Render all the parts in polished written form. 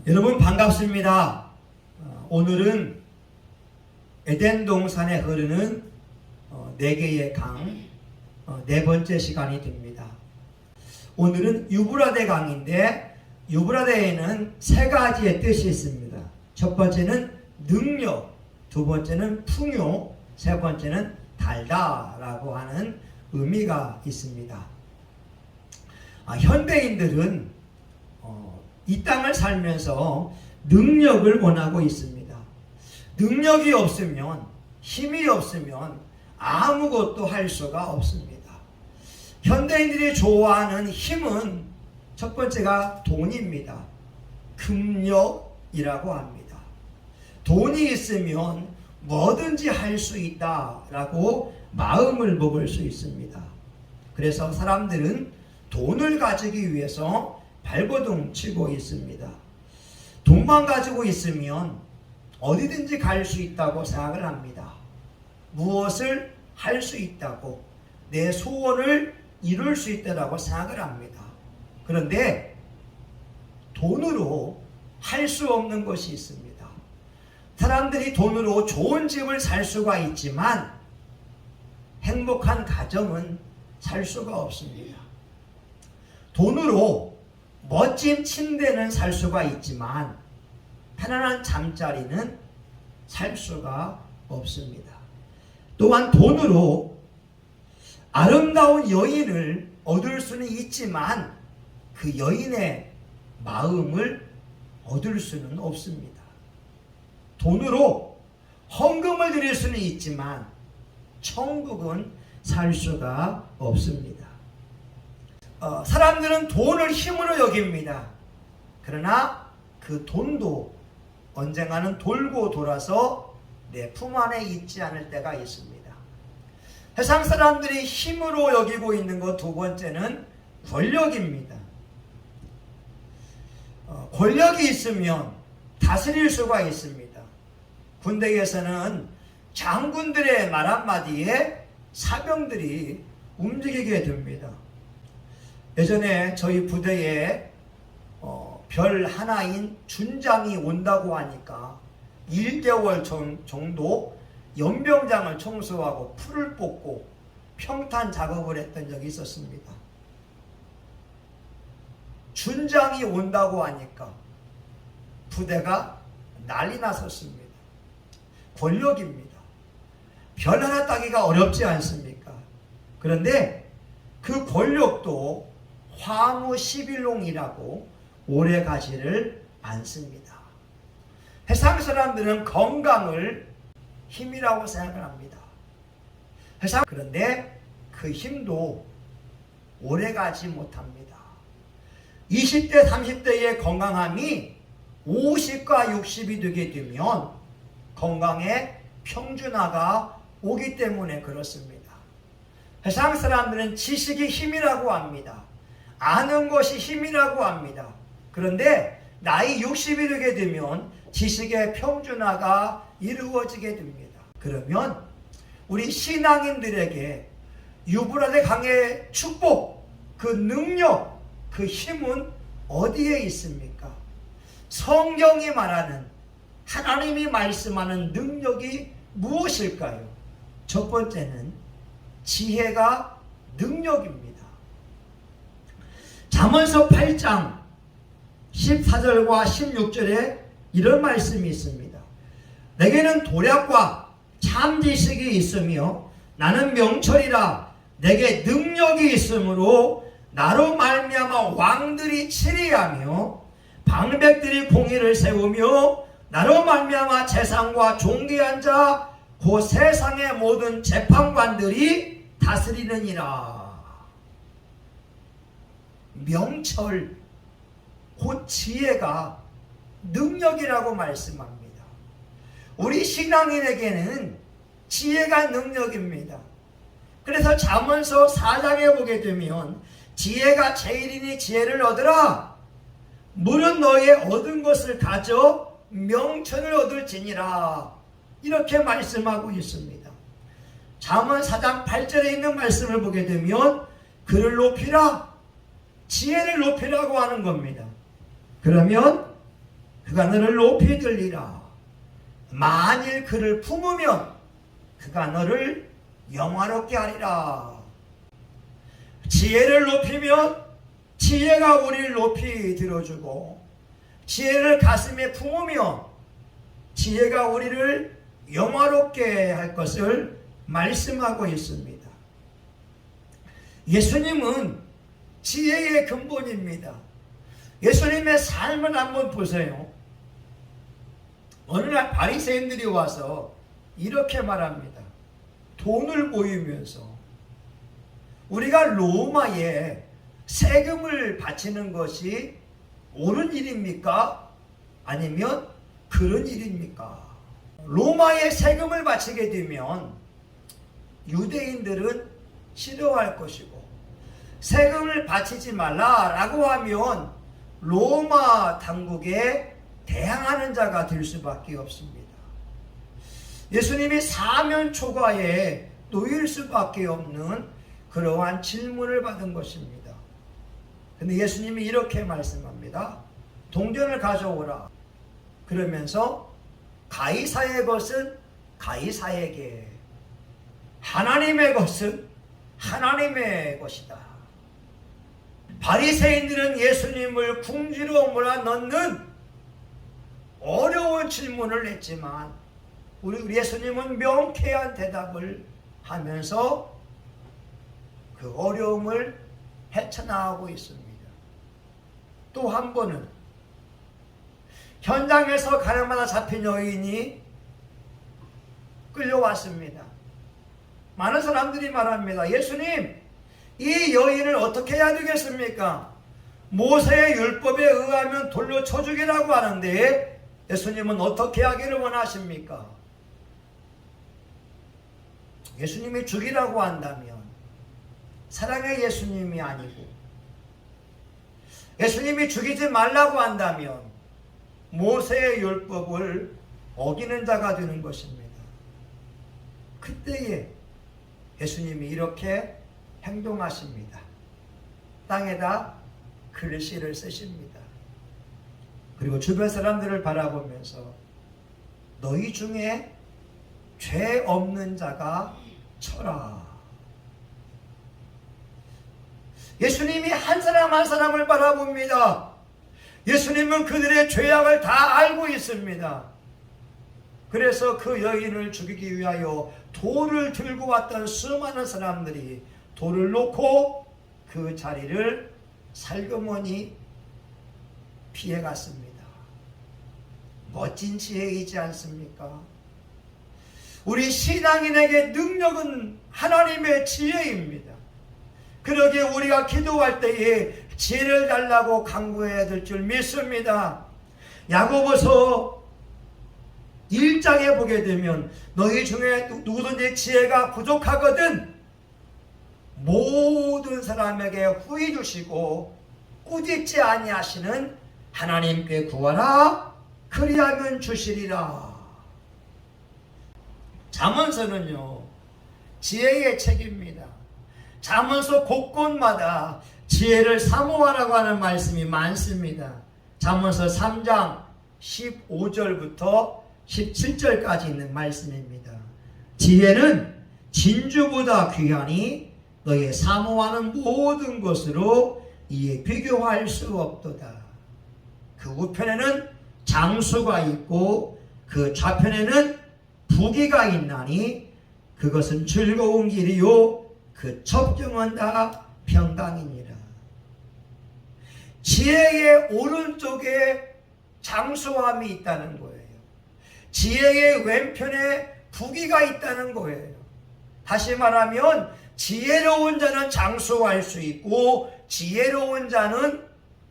여러분 반갑습니다. 오늘은 에덴 동산에 흐르는 네 개의 강 네 번째 시간이 됩니다. 오늘은 유브라데 강인데 유브라데에는 세 가지의 뜻이 있습니다. 첫 번째는 능력, 두 번째는 풍요, 세 번째는 달다라고 하는 의미가 있습니다. 현대인들은 이 땅을 살면서 능력을 원하고 있습니다. 능력이 없으면, 힘이 없으면 아무것도 할 수가 없습니다. 현대인들이 좋아하는 힘은 첫 번째가 돈입니다. 금력이라고 합니다. 돈이 있으면 뭐든지 할 수 있다라고 마음을 먹을 수 있습니다. 그래서 사람들은 돈을 가지기 위해서 발버둥 치고 있습니다. 돈만 가지고 있으면 어디든지 갈 수 있다고 생각을 합니다. 무엇을 할 수 있다고, 내 소원을 이룰 수 있다고 생각을 합니다. 그런데 돈으로 할 수 없는 것이 있습니다. 사람들이 돈으로 좋은 집을 살 수가 있지만 행복한 가정은 살 수가 없습니다. 돈으로 멋진 침대는 살 수가 있지만 편안한 잠자리는 살 수가 없습니다. 또한 돈으로 아름다운 여인을 얻을 수는 있지만 그 여인의 마음을 얻을 수는 없습니다. 돈으로 헌금을 드릴 수는 있지만 천국은 살 수가 없습니다. 사람들은 돈을 힘으로 여깁니다. 그러나 그 돈도 언젠가는 돌고 돌아서 내 품 안에 있지 않을 때가 있습니다. 세상 사람들이 힘으로 여기고 있는 것 두 번째는 권력입니다. 권력이 있으면 다스릴 수가 있습니다. 군대에서는 장군들의 말 한마디에 사병들이 움직이게 됩니다. 예전에 저희 부대에 별 하나인 준장이 온다고 하니까 1개월 정도 연병장을 청소하고 풀을 뽑고 평탄 작업을 했던 적이 있었습니다. 준장이 온다고 하니까 부대가 난리 났었습니다. 권력입니다. 별 하나 따기가 어렵지 않습니까? 그런데 그 권력도 화무 11홍이라고 오래 가지를 않습니다. 세상 사람들은 건강을 힘이라고 생각을 합니다. 그런데 그 힘도 오래 가지 못합니다. 20대, 30대의 건강함이 50과 60이 되게 되면 건강에 평준화가 오기 때문에 그렇습니다. 세상 사람들은 지식이 힘이라고 합니다. 아는 것이 힘이라고 합니다. 그런데 나이 60이 되게 되면 지식의 평준화가 이루어지게 됩니다. 그러면 우리 신앙인들에게 유브라데 강의 축복, 그 능력, 그 힘은 어디에 있습니까? 성경이 말하는, 하나님이 말씀하는 능력이 무엇일까요? 첫 번째는 지혜가 능력입니다. 잠언서 8장 14절과 16절에 이런 말씀이 있습니다. 내게는 도략과 참 지식이 있으며 나는 명철이라. 내게 능력이 있으므로 나로 말미암아 왕들이 치리하며 방백들이 공의를 세우며 나로 말미암아 재상과 존귀한 자 그 세상의 모든 재판관들이 다스리느니라. 명철, 곧 지혜가 능력이라고 말씀합니다. 우리 신앙인에게는 지혜가 능력입니다. 그래서 잠언서 4장에 보게 되면 지혜가 제일이니 지혜를 얻으라. 물은 너의 얻은 것을 가져 명철을 얻을지니라. 이렇게 말씀하고 있습니다. 잠언 4장 8절에 있는 말씀을 보게 되면 그를 높이라, 지혜를 높이라고 하는 겁니다. 그러면 그가 너를 높이 들리라. 만일 그를 품으면 그가 너를 영화롭게 하리라. 지혜를 높이면 지혜가 우리를 높이 들어주고, 지혜를 가슴에 품으며 지혜가 우리를 영화롭게 할 것을 말씀하고 있습니다. 예수님은 지혜의 근본입니다. 예수님의 삶을 한번 보세요. 어느 날 바리새인들이 와서 이렇게 말합니다. 돈을 모이면서 우리가 로마에 세금을 바치는 것이 옳은 일입니까? 아니면 그런 일입니까? 로마에 세금을 바치게 되면 유대인들은 싫어할 것이고, 세금을 바치지 말라라고 하면 로마 당국에 대항하는 자가 될 수밖에 없습니다. 예수님이 사면 초과에 놓일 수밖에 없는 그러한 질문을 받은 것입니다. 근데 예수님이 이렇게 말씀합니다. 동전을 가져오라. 그러면서 가이사의 것은 가이사에게, 하나님의 것은 하나님의 것이다. 바리새인들은 예수님을 궁지로 몰아넣는 어려운 질문을 했지만 우리 예수님은 명쾌한 대답을 하면서 그 어려움을 헤쳐나가고 있습니다. 또 한 번은 현장에서 가늠하다 잡힌 여인이 끌려왔습니다. 많은 사람들이 말합니다. 예수님, 이 여인을 어떻게 해야 되겠습니까? 모세의 율법에 의하면 돌로 쳐 죽이라고 하는데 예수님은 어떻게 하기를 원하십니까? 예수님이 죽이라고 한다면 사랑의 예수님이 아니고, 예수님이 죽이지 말라고 한다면 모세의 율법을 어기는 자가 되는 것입니다. 그때에 예수님이 이렇게 행동하십니다. 땅에다 글씨를 쓰십니다. 그리고 주변 사람들을 바라보면서 너희 중에 죄 없는 자가 쳐라. 예수님이 한 사람 한 사람을 바라봅니다. 예수님은 그들의 죄악을 다 알고 있습니다. 그래서 그 여인을 죽이기 위하여 돌을 들고 왔던 수많은 사람들이 돌을 놓고 그 자리를 살그머니 피해갔습니다. 멋진 지혜이지 않습니까? 우리 신앙인에게 능력은 하나님의 지혜입니다. 그러기에 우리가 기도할 때에 지혜를 달라고 간구해야 될 줄 믿습니다. 야고보서 1장에 보게 되면 너희 중에 누구든지 지혜가 부족하거든 모든 사람에게 후히 주시고 꾸짖지 아니하시는 하나님께 구하라. 그리하면 주시리라. 잠언서는요, 지혜의 책입니다. 잠언서 곳곳마다 지혜를 사모하라고 하는 말씀이 많습니다. 잠언서 3장 15절부터 17절까지 있는 말씀입니다. 지혜는 진주보다 귀하니 너의 사모하는 모든 것으로 이에 비교할 수 없도다. 그 우편에는 장수가 있고 그 좌편에는 부귀가 있나니 그것은 즐거운 길이요 그 첩경은 다 평강이니라. 지혜의 오른쪽에 장수함이 있다는 거예요. 지혜의 왼편에 부귀가 있다는 거예요. 다시 말하면 지혜로운 자는 장수할 수 있고 지혜로운 자는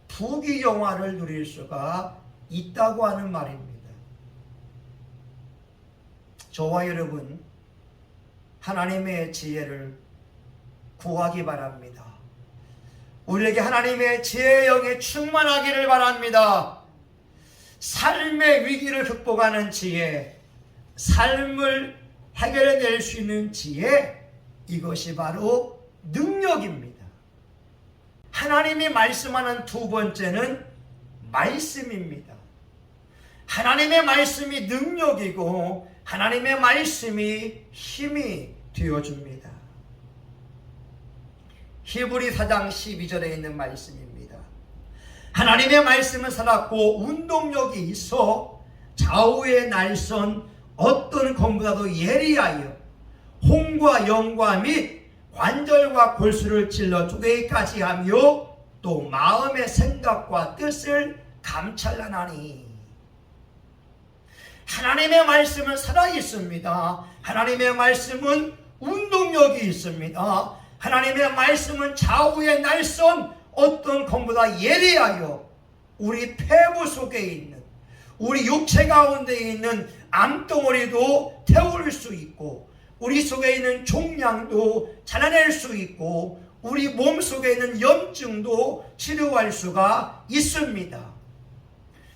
부귀 영화를 누릴 수가 있다고 하는 말입니다. 저와 여러분, 하나님의 지혜를 구하기 바랍니다. 우리에게 하나님의 지혜의 영이 충만하기를 바랍니다. 삶의 위기를 극복하는 지혜, 삶을 해결해낼 수 있는 지혜, 이것이 바로 능력입니다. 하나님이 말씀하는 두 번째는 말씀입니다. 하나님의 말씀이 능력이고 하나님의 말씀이 힘이 되어줍니다. 히브리 4장 12절에 있는 말씀입니다. 하나님의 말씀은 살았고 운동력이 있어 좌우의 날선 어떤 검보다도 예리하여 홍과 영과 및 관절과 골수를 찔러 쪼개기까지 하며 또 마음의 생각과 뜻을 감찰하나니. 하나님의 말씀은 살아있습니다. 하나님의 말씀은 운동력이 있습니다. 하나님의 말씀은 좌우의 날선 어떤 검보다 예리하여 우리 폐부 속에 있는 우리 육체 가운데 있는 암덩어리도 태울 수 있고 우리 속에 있는 종양도 잘라낼 수 있고 우리 몸 속에 있는 염증도 치료할 수가 있습니다.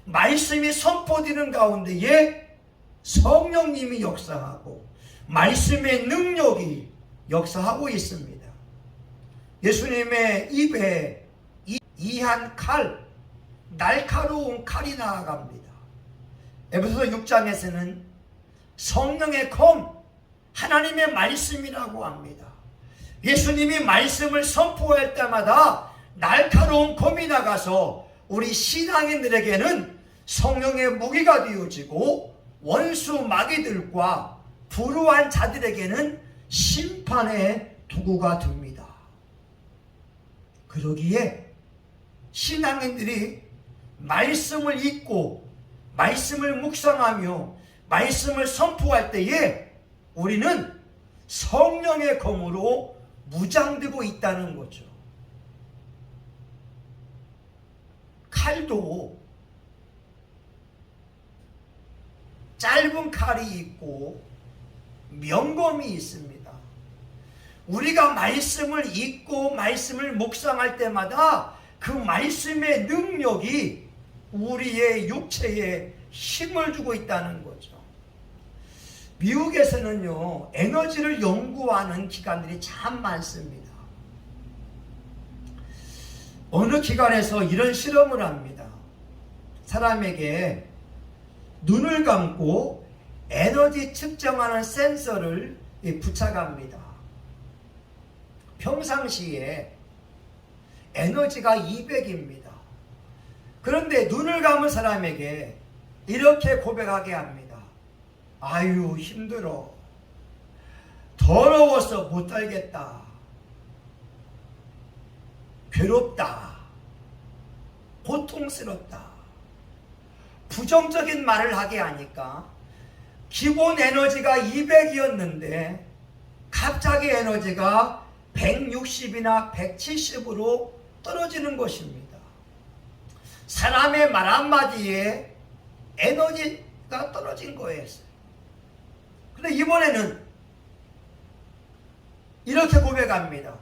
말씀이 선포되는 가운데에 성령님이 역사하고 말씀의 능력이 역사하고 있습니다. 예수님의 입에 이한 칼, 날카로운 칼이 나아갑니다. 에베소서 6장에서는 성령의 검, 하나님의 말씀이라고 합니다. 예수님이 말씀을 선포할 때마다 날카로운 검이 나가서 우리 신앙인들에게는 성령의 무기가 되어지고 원수 마귀들과 불우한 자들에게는 심판의 도구가 됩니다. 그러기에 신앙인들이 말씀을 읽고 말씀을 묵상하며 말씀을 선포할 때에 우리는 성령의 검으로 무장되고 있다는 거죠. 칼도 짧은 칼이 있고 명검이 있습니다. 우리가 말씀을 읽고 말씀을 묵상할 때마다 그 말씀의 능력이 우리의 육체에 힘을 주고 있다는 거죠. 미국에서는요, 에너지를 연구하는 기관들이 참 많습니다. 어느 기관에서 이런 실험을 합니다. 사람에게 눈을 감고 에너지 측정하는 센서를 부착합니다. 평상시에 에너지가 200입니다. 그런데 눈을 감은 사람에게 이렇게 고백하게 합니다. 아유, 힘들어. 더러워서 못 살겠다. 괴롭다. 고통스럽다. 부정적인 말을 하게 하니까 기본 에너지가 200이었는데 갑자기 에너지가 160이나 170으로 떨어지는 것입니다. 사람의 말 한마디에 에너지가 떨어진 거예요. 근데 이번에는 이렇게 고백합니다.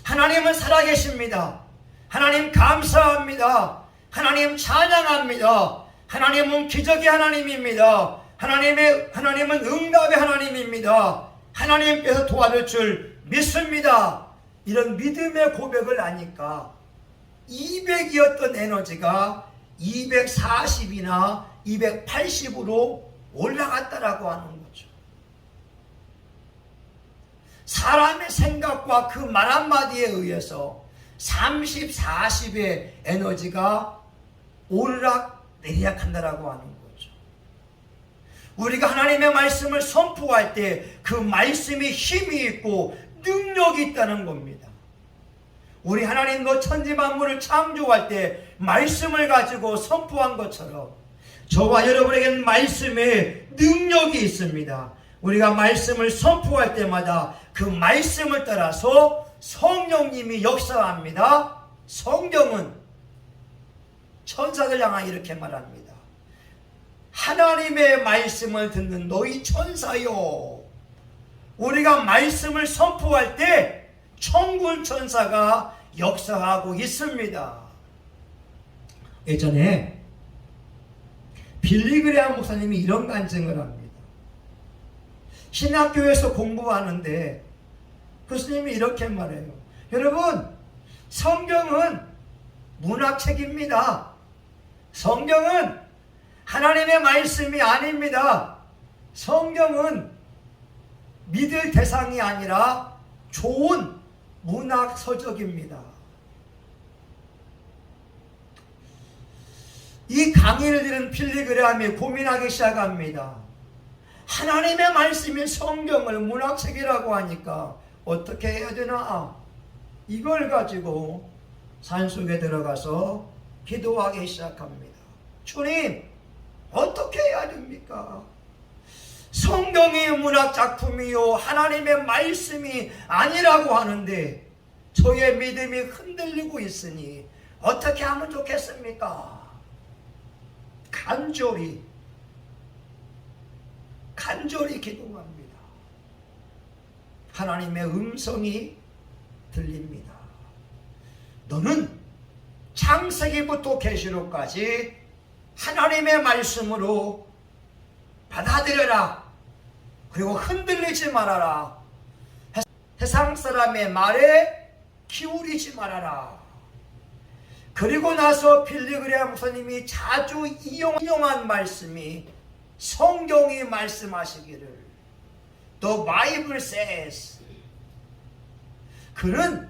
하나님은 살아계십니다. 하나님 감사합니다. 하나님 찬양합니다. 하나님은 기적의 하나님입니다. 하나님은 응답의 하나님입니다. 하나님께서 도와줄 줄 믿습니다. 이런 믿음의 고백을 하니까 200이었던 에너지가 240이나 280으로 올라갔다라고 하는 거죠. 사람의 생각과 그 말 한마디에 의해서 30, 40의 에너지가 오르락 내리락 한다라고 하는 거죠. 우리가 하나님의 말씀을 선포할 때 그 말씀이 힘이 있고 능력이 있다는 겁니다. 우리 하나님도 천지 만물을 창조할 때 말씀을 가지고 선포한 것처럼 저와 여러분에게는 말씀에 능력이 있습니다. 우리가 말씀을 선포할 때마다 그 말씀을 따라서 성령님이 역사합니다. 성경은 천사들 향하여 이렇게 말합니다. 하나님의 말씀을 듣는 너희 천사요. 우리가 말씀을 선포할 때 천군 천사가 역사하고 있습니다. 예전에 빌리그레암 목사님이 이런 간증을 합니다. 신학교에서 공부하는데 교수님이 이렇게 말해요. 여러분, 성경은 문학책입니다. 성경은 하나님의 말씀이 아닙니다. 성경은 믿을 대상이 아니라 좋은 문학 서적입니다. 이 강의를 들은 필리그레암이 고민하기 시작합니다. 하나님의 말씀인 성경을 문학책이라고 하니까 어떻게 해야 되나? 이걸 가지고 산속에 들어가서 기도하기 시작합니다. 주님, 어떻게 해야 됩니까? 성경이 문학작품이요 하나님의 말씀이 아니라고 하는데 저의 믿음이 흔들리고 있으니 어떻게 하면 좋겠습니까? 간절히 기도합니다. 하나님의 음성이 들립니다. 너는 창세기부터 계시록까지 하나님의 말씀으로 받아들여라. 그리고 흔들리지 말아라. 세상 사람의 말에 기울이지 말아라. 그리고 나서 필리그레암 목사님이 자주 인용한 말씀이 성경이 말씀하시기를 The Bible says, 그는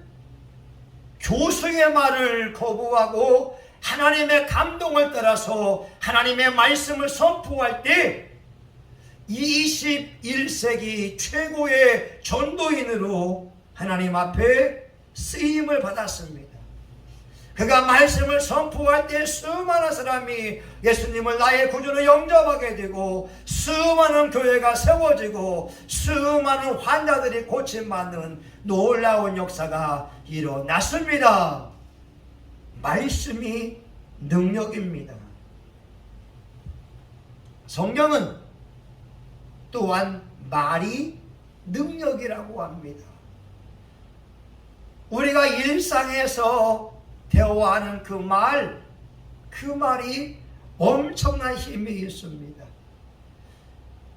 교수의 말을 거부하고 하나님의 감동을 따라서 하나님의 말씀을 선포할 때 21세기 최고의 전도인으로 하나님 앞에 쓰임을 받았습니다. 그가 말씀을 선포할 때 수많은 사람이 예수님을 나의 구주로 영접하게 되고 수많은 교회가 세워지고 수많은 환자들이 고침받는 놀라운 역사가 일어났습니다. 말씀이 능력입니다. 성경은 또한 말이 능력이라고 합니다. 우리가 일상에서 대화하는 그 말이 엄청난 힘이 있습니다.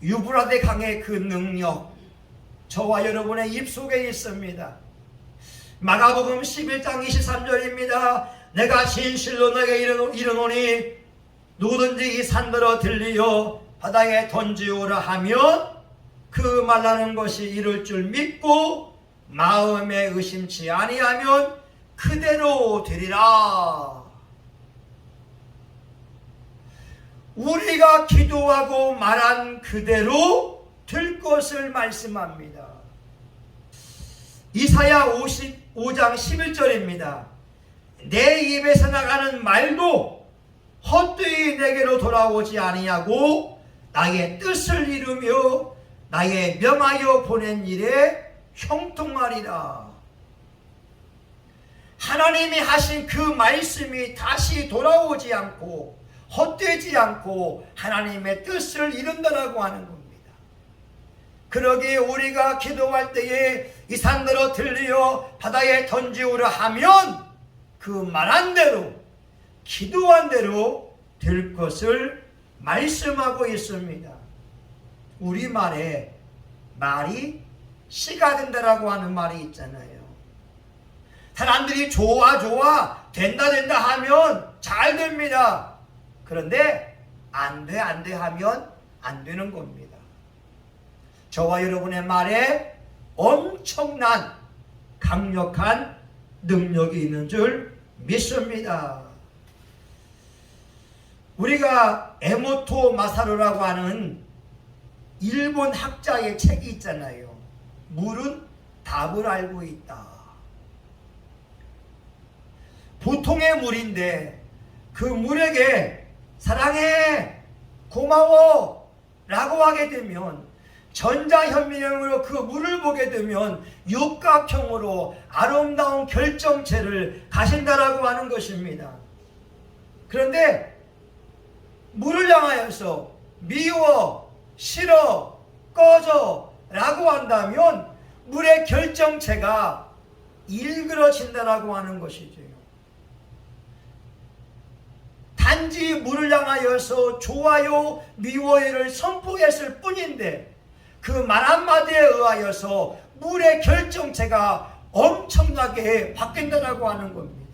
유브라데 강의 그 능력, 저와 여러분의 입속에 있습니다. 마가복음 11장 23절입니다. 내가 진실로 너에게 이르노니 누구든지 이 산더러 들리어 바다에 던지오라 하면 그 말하는 것이 이룰 줄 믿고 마음에 의심치 아니하면 그대로 되리라. 우리가 기도하고 말한 그대로 될 것을 말씀합니다. 이사야 55장 11절입니다. 내 입에서 나가는 말도 헛되이 내게로 돌아오지 아니하고 나의 뜻을 이루며 나의 명하여 보낸 일에 형통하리라. 하나님이 하신 그 말씀이 다시 돌아오지 않고 헛되지 않고 하나님의 뜻을 이룬다라고 하는 겁니다. 그러기에 우리가 기도할 때에 이 산더러 들리어 바다에 던지오라 하면 그 말한 대로 기도한 대로 될 것을 말씀하고 있습니다. 우리말에 말이 씨가 된다라고 하는 말이 있잖아요. 사람들이 좋아 된다 하면 잘 됩니다. 그런데 안 돼 하면 안 되는 겁니다. 저와 여러분의 말에 엄청난 강력한 능력이 있는 줄 믿습니다. 우리가 에모토 마사루라고 하는 일본 학자의 책이 있잖아요. 물은 답을 알고 있다. 보통의 물인데 그 물에게 사랑해, 고마워 라고 하게 되면 전자현미경으로 그 물을 보게 되면 육각형으로 아름다운 결정체를 가진다라고 하는 것입니다. 그런데 물을 향하여서 미워, 싫어, 꺼져 라고 한다면 물의 결정체가 일그러진다라고 하는 것이죠. 단지 물을 향하여서 좋아요, 미워요를 선포했을 뿐인데 그 말 한마디에 의하여서 물의 결정체가 엄청나게 바뀐다라고 하는 겁니다.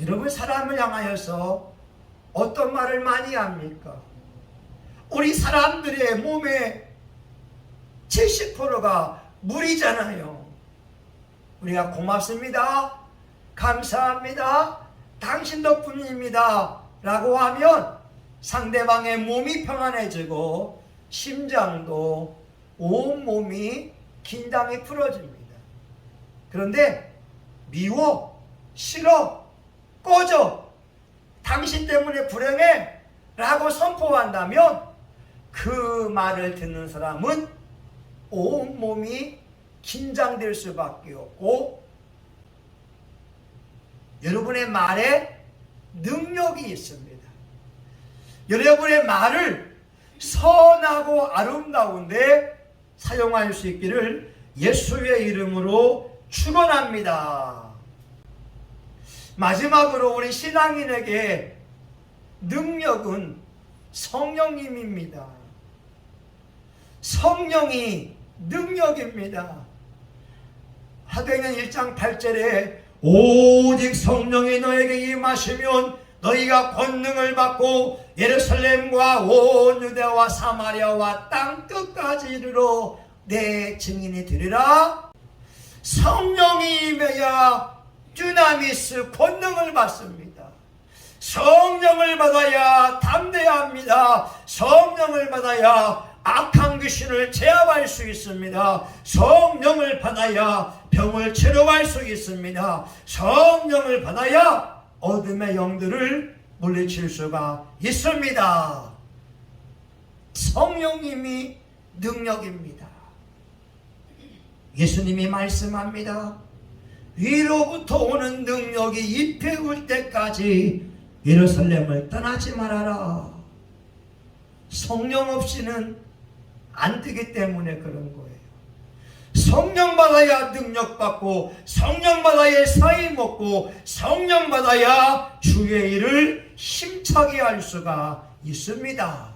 여러분, 사람을 향하여서 어떤 말을 많이 합니까? 우리 사람들의 몸의 70%가 물이잖아요. 우리가 고맙습니다, 감사합니다, 당신 덕분입니다 라고 하면 상대방의 몸이 평안해지고 심장도 온몸이 긴장이 풀어집니다. 그런데 미워, 싫어, 꺼져, 당신 때문에 불행해 라고 선포한다면 그 말을 듣는 사람은 온몸이 긴장될 수밖에 없고 여러분의 말에 능력이 있습니다. 여러분의 말을 선하고 아름다운데 사용할 수 있기를 예수의 이름으로 축원합니다. 마지막으로 우리 신앙인에게 능력은 성령님입니다. 성령이 능력입니다. 사도행전 1장 8절에 오직 성령이 너에게 임하시면 너희가 권능을 받고 예루살렘과 온 유대와 사마리아와 땅 끝까지 이르러 내 증인이 되리라. 성령이 임해야 듀나미스 권능을 받습니다. 성령을 받아야 담대합니다. 성령을 받아야 악한 귀신을 제압할 수 있습니다. 성령을 받아야 병을 치료할 수 있습니다. 성령을 받아야 어둠의 영들을 물리칠 수가 있습니다. 성령님이 능력입니다. 예수님이 말씀합니다. 위로부터 오는 능력이 잎에 올 때까지 예루살렘을 떠나지 말아라. 성령 없이는 안 되기 때문에 그런 거예요. 성령 받아야 능력 받고, 성령 받아야 사이 먹고, 성령 받아야 주의 일을 힘차게 할 수가 있습니다.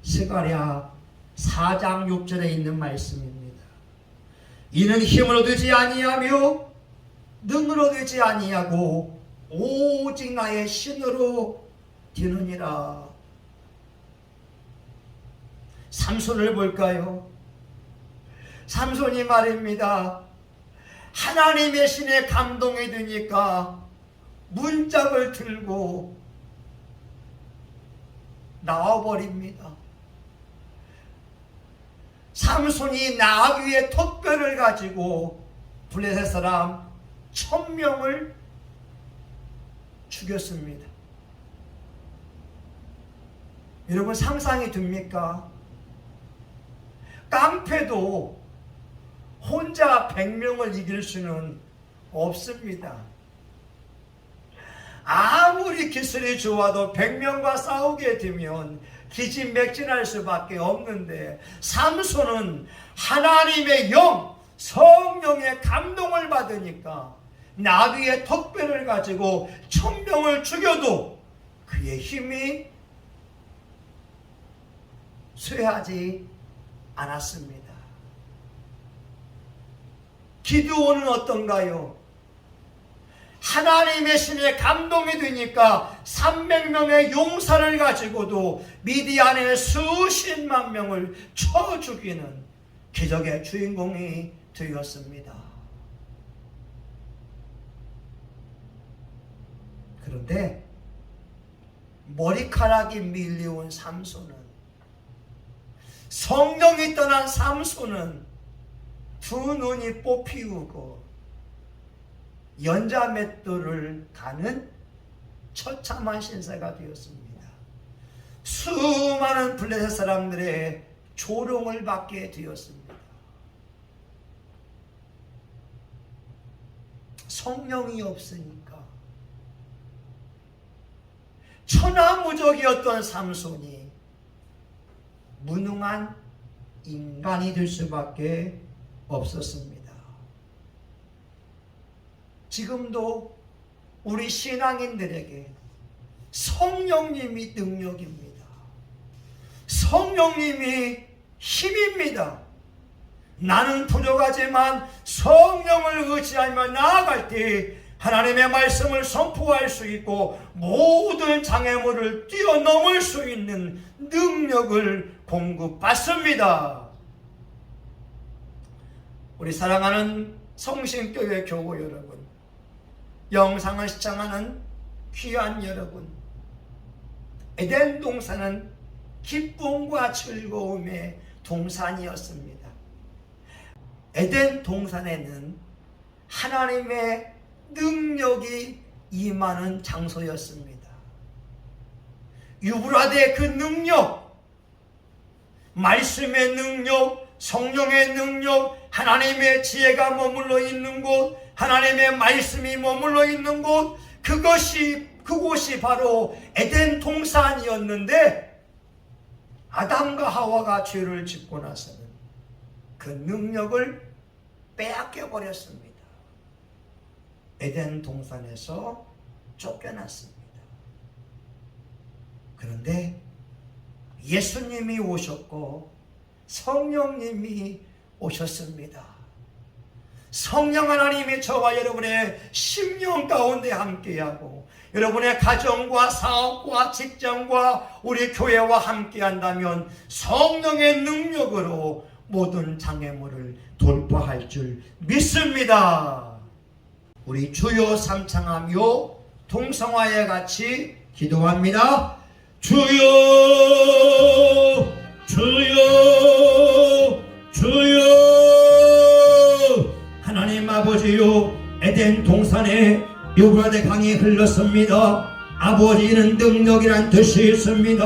스가랴 4장 6절에 있는 말씀입니다. 이는 힘으로 되지 아니하며 능으로 되지 아니하고 오직 나의 신으로 되느니라. 삼손을 볼까요? 삼손이 말입니다. 하나님의 신에 감동이 되니까 문짝을 들고 나와버립니다. 삼손이 나귀의 턱뼈를 가지고 블레셋 사람 1000명을 죽였습니다. 여러분 상상이 됩니까? 깡패도 혼자 100명을 이길 수는 없습니다. 아무리 기술이 좋아도 100명과 싸우게 되면 기진맥진할 수밖에 없는데 삼손은 하나님의 영, 성령의 감동을 받으니까 나귀의 턱뼈를 가지고 1000명을 죽여도 그의 힘이 쇠하지 않았습니다. 기드온은 어떤가요? 하나님의 신에 감동이 되니까 300명의 용사를 가지고도 미디안의 수십만 명을 쳐 죽이는 기적의 주인공이 되었습니다. 그런데 머리카락이 밀려온 삼손은, 성령이 떠난 삼손은 두 눈이 뽑히우고 연자맷돌을 가는 처참한 신세가 되었습니다. 수많은 블레셋 사람들의 조롱을 받게 되었습니다. 성령이 없으니까 천하무적이었던 삼손이 무능한 인간이 될 수밖에 없었습니다. 지금도 우리 신앙인들에게 성령님이 능력입니다. 성령님이 힘입니다. 나는 부족하지만 성령을 의지하며 나아갈 때 하나님의 말씀을 선포할 수 있고 모든 장애물을 뛰어넘을 수 있는 능력을 공급받습니다. 우리 사랑하는 성신교회 교우 여러분, 영상을 시청하는 귀한 여러분, 에덴 동산은 기쁨과 즐거움의 동산이었습니다. 에덴 동산에는 하나님의 능력이 임하는 장소였습니다. 유브라데 그 능력, 말씀의 능력, 성령의 능력, 하나님의 지혜가 머물러 있는 곳, 하나님의 말씀이 머물러 있는 곳, 그곳이 바로 에덴 동산이었는데, 아담과 하와가 죄를 짓고 나서는 그 능력을 빼앗겨 버렸습니다. 에덴 동산에서 쫓겨났습니다. 그런데 예수님이 오셨고 성령님이 오셨습니다. 성령 하나님이 저와 여러분의 심령 가운데 함께하고 여러분의 가정과 사업과 직장과 우리 교회와 함께한다면 성령의 능력으로 모든 장애물을 돌파할 줄 믿습니다. 우리 주여 삼창하며 동성화에 같이 기도합니다. 주여 주여 주여. 하나님 아버지요, 에덴 동산에 유브라데 강이 흘렀습니다. 아버지는 능력이란 뜻이 있습니다.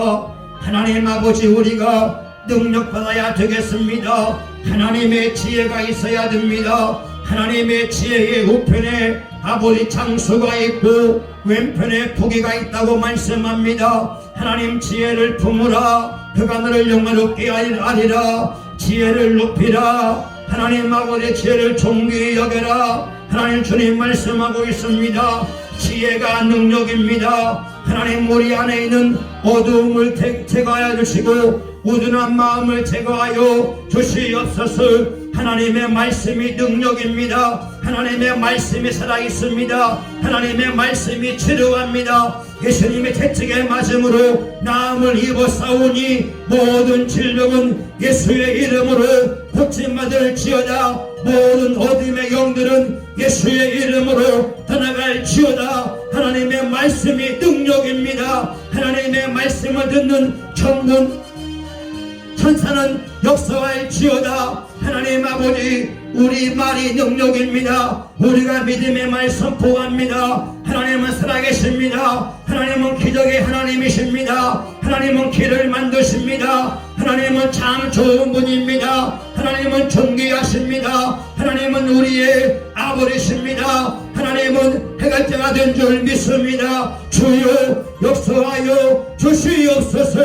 하나님 아버지, 우리가 능력받아야 되겠습니다. 하나님의 지혜가 있어야 됩니다. 하나님의 지혜의 우편에 아버지 장수가 있고 왼편에 부귀가 있다고 말씀합니다. 하나님 지혜를 품으라. 그가 너를 영화롭게 하리라. 지혜를 높이라. 하나님 아버지 지혜를 존귀히 여겨라. 하나님 주님 말씀하고 있습니다. 지혜가 능력입니다. 하나님 우리 안에 있는 어두움을 제거하여 주시고 우둔한 마음을 제거하여 주시옵소서. 하나님의 말씀이 능력입니다. 하나님의 말씀이 살아있습니다. 하나님의 말씀이 치료합니다. 예수님의 채찍에 맞음으로 나음을 입어 싸우니 모든 질병은 예수의 이름으로 고침받을지어다. 모든 어둠의 영들은 예수의 이름으로 떠나갈지어다. 하나님의 말씀이 능력입니다. 하나님의 말씀을 듣는 천군 천사는 역사할지어다. 하나님 아버지, 우리 말이 능력입니다. 우리가 믿음의 말 선포합니다. 하나님은 살아계십니다. 하나님은 기적의 하나님이십니다. 하나님은 길을 만드십니다. 하나님은 참 좋은 분입니다. 하나님은 존귀하십니다. 하나님은 우리의 아버지십니다. 하나님은 해갈 때가 된 줄 믿습니다. 주여 역사하여 주시옵소서.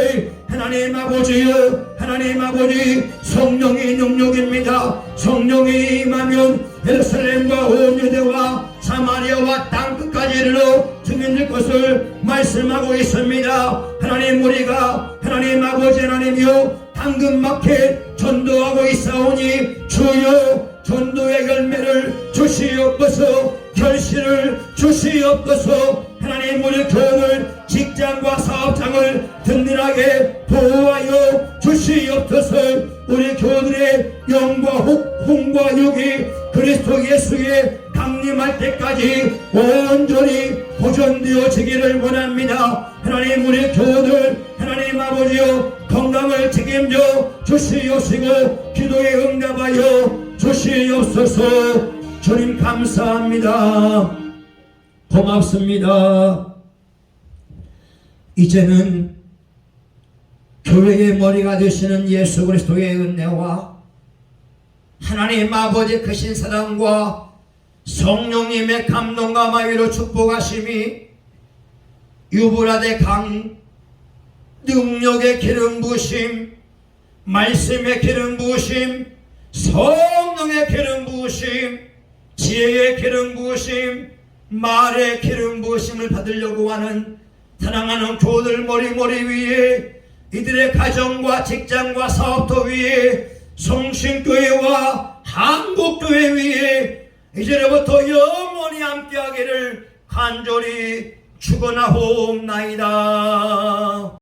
하나님 아버지여, 하나님 아버지, 성령이 능력입니다. 성령이 임하면 예루살렘과 온 유대와 사마리아와 땅끝까지 이르러 증인될 것을 말씀하고 있습니다. 하나님, 우리가 하나님 아버지 하나님이여 당근마켓 전도하고 있사오니 주여 전도의 열매를 주시옵소서. 결실을 주시옵소서. 하나님, 우리 교회를 직장과 사업장을 든든하게 보호하여 주시옵소서. 우리 교회들의 영과 홍과 육이 그리스도 예수의 강림할 때까지 온전히 보존되어지기를 원합니다. 하나님, 우리 교회들 하나님 아버지여 건강을 책임져 주시옵시고 기도에 응답하여 주시옵소서. 주님 감사합니다. 고맙습니다. 이제는 교회의 머리가 되시는 예수 그리스도의 은혜와 하나님 아버지 크신 사랑과 성령님의 감동과 마위로 축복하심이 유브라데 강 능력의 기름 부으심, 말씀의 기름 부으심, 성령의 기름 부으심, 지혜의 기름 부으심, 말의 기름 부으심을 받으려고 하는 사랑하는 교우들 머리 위에, 이들의 가정과 직장과 사업도 위에, 성신교회와 한국교회 위에 이제부터 영원히 함께하기를 간절히 축원하옵나이다.